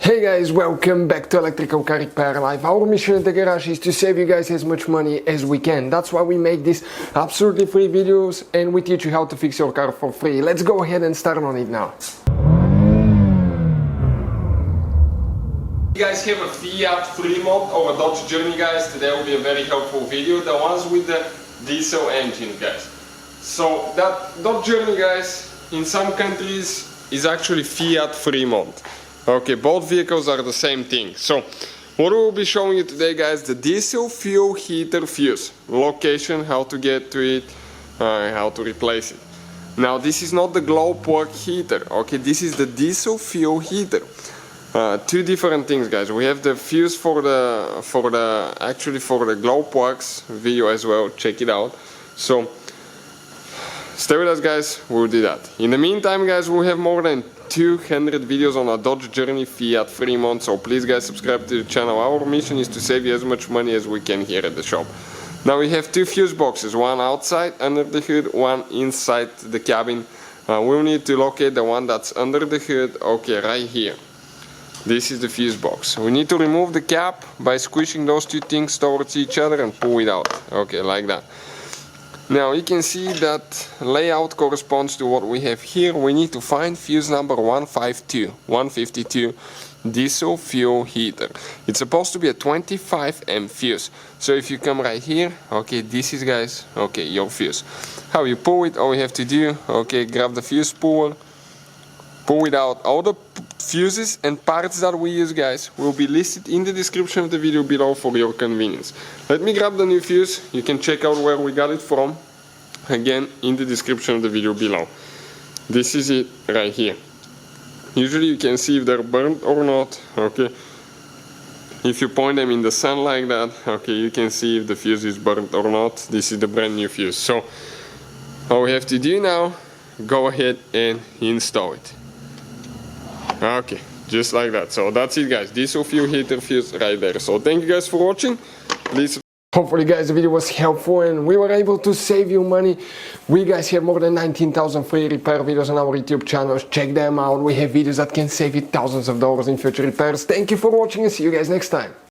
Hey guys, welcome back to Electrical Car Repair Live. Our mission at the garage is to save you guys as much money as we can. That's why we make these absolutely free videos and we teach you how to fix your car for free. Let's go ahead and start on it now. You guys have a Fiat Freemont or a Dodge Journey, guys. Today will be a very helpful video. The ones with the diesel engine, guys. So that Dodge Journey, guys, in some countries is actually Fiat Freemont. Okay, both vehicles are the same thing. So what we will be showing you today, guys, the diesel fuel heater fuse. Location, how to get to it, how to replace it. Now this is not the glow plug heater, okay, this is the diesel fuel heater. Two different things, guys. We have the fuse for the glow plugs video as well, check it out. So stay with us, guys, we'll do that. In the meantime, guys, we have more than 200 videos on our Dodge Journey Fiat Freemont, so please, guys, subscribe to the channel. Our mission is to save you as much money as we can here at the shop. Now we have two fuse boxes, one outside under the hood, one inside the cabin. We'll need to locate the one that's under the hood, okay, right here. This is the fuse box. We need to remove the cap by squishing those two things towards each other and pull it out, okay, like that. Now you can see that layout corresponds to what we have here. We need to find fuse number 152 diesel fuel heater. It's supposed to be a 25 amp fuse. So if you come right here, okay, this is, guys, okay, your fuse. How you pull it, all you have to do, okay, grab the fuse puller, pull it out. All the fuses and parts that we use, guys, will be listed in the description of the video below for your convenience. Let me grab the new fuse. You can check out where we got it from, again, in the description of the video below. This is it right here. Usually you can see if they're burnt or not, okay. If you point them in the sun like that, okay, you can see if the fuse is burnt or not. This is the brand new fuse. So all we have to do now, go ahead and install it. Okay, just like that. So that's it, guys. Diesel fuel heater fuse right there. So thank you guys for watching. Please. Hopefully, guys, the video was helpful and we were able to save you money. We, guys, have more than 19,000 free repair videos on our YouTube channels. Check them out. We have videos that can save you thousands of dollars in future repairs. Thank you for watching and see you guys next time.